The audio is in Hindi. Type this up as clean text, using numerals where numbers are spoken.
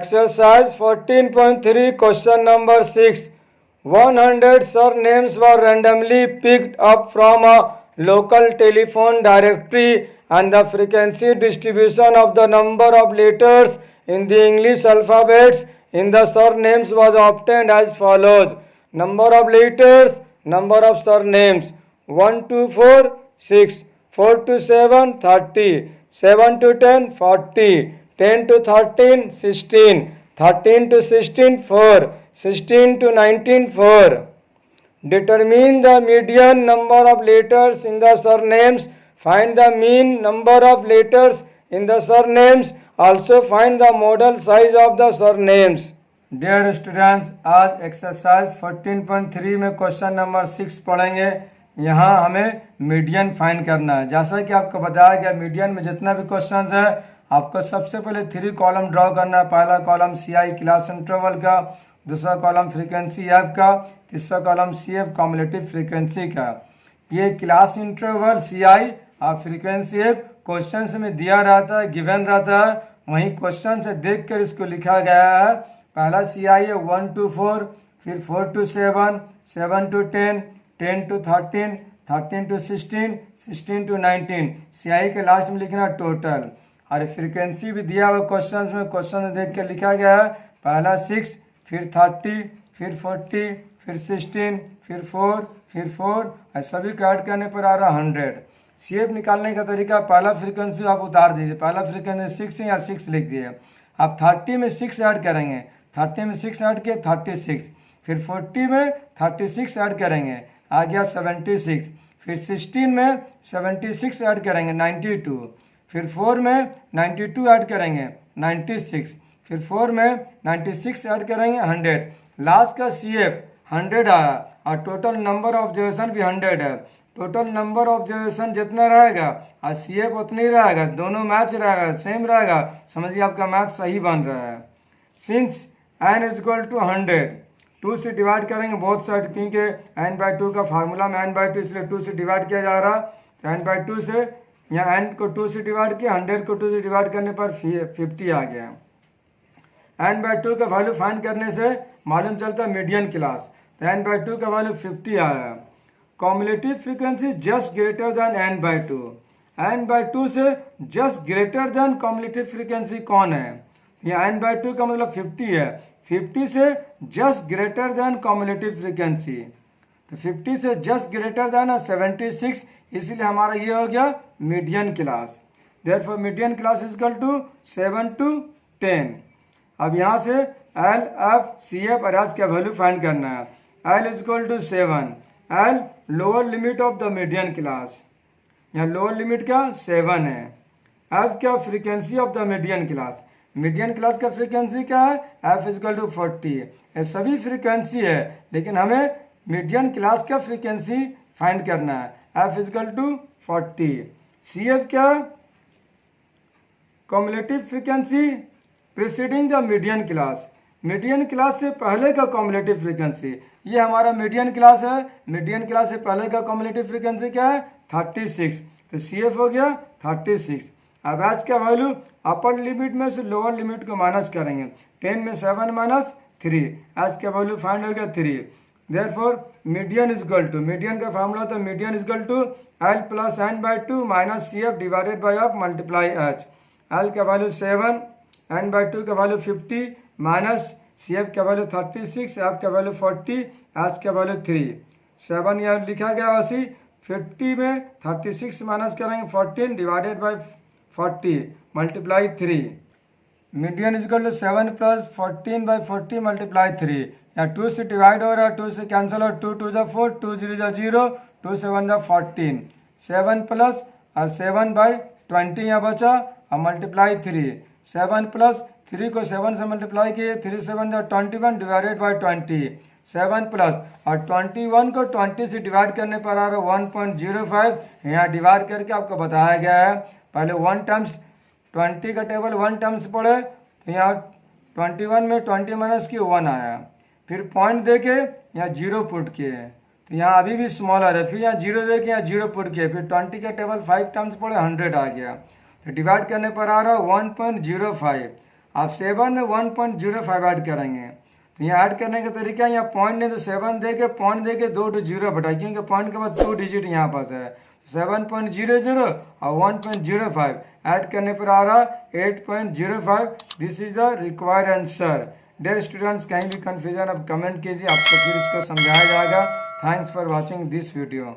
Exercise 14.3 question number 6. 100 surnames were randomly picked up from a local telephone directory and the frequency distribution of the number of letters in the English alphabets in the surnames was obtained as follows. Number of letters, number of surnames. 1 to 4, 6. 4 to 7, 30. 7 to 10, 40. 10 to 13, 16. 13 to 16, 4. 16 to 19, 4. Determine the median number of letters in the surnames. Find the mean number of letters in the surnames. Also find the model size of the surnames. Dear students, आज एक्सरसाइज 14.3 में क्वेश्चन नंबर 6 पढ़ेंगे। यहाँ हमें मीडियन फाइंड करना है। जैसा कि आपको बताया गया, मीडियन में जितना भी क्वेश्चन है आपको सबसे पहले 3 कॉलम ड्रॉ करना है। पहला कॉलम CI क्लास इंटरवल का, दूसरा कॉलम फ्रीक्वेंसी ऐप का, तीसरा कॉलम CF कॉम्युलेटिव फ्रीक्वेंसी का। ये क्लास इंटरवल CI और फ्रीक्वेंसी ऐप क्वेश्चन में दिया रहता है, गिवन रहता है। वहीं क्वेश्चन से देख कर इसको लिखा गया है। पहला CI है 1 to 4, फिर 4 to 7, 7 to 10, 10 to 13, 13 to 16, 16 to 19। CI के लास्ट में लिखना टोटल। और फ्रीक्वेंसी भी दिया हुआ क्वेश्चन में, क्वेश्चन देख के लिखा गया है। पहला 6, फिर 30, फिर 40, फिर 16, फिर 4, फिर 4 और सभी को ऐड करने पर आ रहा 100। CF निकालने का तरीका, पहला फ्रीक्वेंसी आप उतार दीजिए। पहला फ्रीक्वेंसी 6 है या 6 लिख दिए। आप 30 में 6 ऐड करेंगे, 30 में 6 ऐड किए 36, फिर 40 में 36 ऐड करेंगे, आ गया 76, फिर 16 में 76 ऐड करेंगे 92, फिर 4 में 92 ऐड करेंगे 96, फिर 4 में 96 ऐड करेंगे 100। लास्ट का CF 100 आया और टोटल नंबर ऑब्जर्वेशन भी 100 है। टोटल नंबर ऑब्जर्वेशन जितना रहेगा और CF उतनी रहेगा, दोनों मैच रहेगा, सेम रहेगा। समझिए आपका मैथ सही बन रहा है। Since n is equal to 100, 2 से डिवाइड करेंगे बहुत साइड, क्योंकि n/2 का फार्मूला में n/2, इसलिए 2 से डिवाइड किया जा रहा है। तो n/2 से यहाँ n को 2 से डिवाइड किया, 100 को 2 से डिवाइड करने पर 50 आ गया। n/2 का वैल्यू फाइंड करने से मालूम चलता है मीडियन क्लास। तो n/2 का वैल्यू 50 आया। Cumulative frequency just greater than n/2। n/2 से just greater than cumulative frequency कौन है? यहाँ n/2 का मतलब 50 है। 50 से just greater than cumulative frequency, तो 50 से जस्ट ग्रेटर देन 76, इसलिए हमारा ये हो गया median class. Therefore median class is equal to 7 to 10। अब यहाँ से L, F, CF और H का वैल्यू फाइंड करना है। L is equal to 7। L lower limit of the median class, यहाँ लोअर लिमिट का 7 है। F क्या? Frequency of the median class. Median class का फ्रीक्वेंसी क्या है? F is equal to 40। ये सभी फ्रीक्वेंसी है, लेकिन हमें मीडियन क्लास का फ्रीक्वेंसी फाइंड करना है। F is equal to 40। CF क्या? Cumulative frequency preceding the median class, median class से पहले का कॉम्युलेटिव फ्रीक्वेंसी। ये हमारा मीडियन क्लास है। मीडियन क्लास से पहले का कॉम्युलेटिव फ्रीक्वेंसी क्या है? 36। तो CF हो गया 36। अब H का वैल्यू अपर लिमिट में से लोअर लिमिट को माइनस करेंगे। 10 में 7 माइनस 3, H का वैल्यू फाइंड हो गया 3। Therefore median is equal to, median का फार्मूला था median is equal to L plus n/2 minus CF divided by of multiply H। L का वैल्यू 7, n/2 का वैल्यू 50 माइनस CF का वैल्यू 36, F का वैल्यू 40, H का वैल्यू 3। 7 यहाँ लिखा गया वैसी। 50 में 36 माइनस करेंगे 14 divided by 40 multiply 3। Median is equal to 7 plus 14 by 40 multiply 3। यहाँ 2 से डिवाइड हो रहा है, 2 से कैंसिल हो, 2 2 4, 2 0 0, 2 7 14। 7 प्लस और 7 बाई 20 यहाँ बचा और मल्टीप्लाई 3। 7 प्लस 3 को 7 से मल्टीप्लाई किए, 3 7 21 डिवाइडेड बाई 20। 7 प्लस और 21 को 20 से डिवाइड करने पर आ रहा 1.05। यहाँ डिवाइड करके आपको बताया गया है। पहले 1 टाइम्स 20 का टेबल 1 टाइम्स पढ़े, तो यहाँ 21 में 20 माइनस किए 1 आया। फिर पॉइंट दे के यहाँ 0 पुट किए, तो यहाँ अभी भी स्मॉलर है। फिर यहाँ 0 दे के यहाँ 0 पुट किए, फिर 20 का टेबल 5 टाइम्स पढ़े 100 आ गया। तो डिवाइड करने पर आ रहा 1.05। आप 7 में 1.05 ऐड करेंगे तो यहाँ ऐड करने का तरीका यहाँ पॉइंट नहीं तो 7 दे के पॉइंट दे के 2 to 0 बटाए क्योंकि पॉइंट के बाद 2 डिजिट यहाँ पास है 7.00 और 1.05 ऐड करने पर आ रहा 8.05। This is the required answer. Dear students, कहीं भी कंफ्यूजन आप कमेंट कीजिए, आपको फिर इसको समझाया जाएगा। Thanks for watching this video.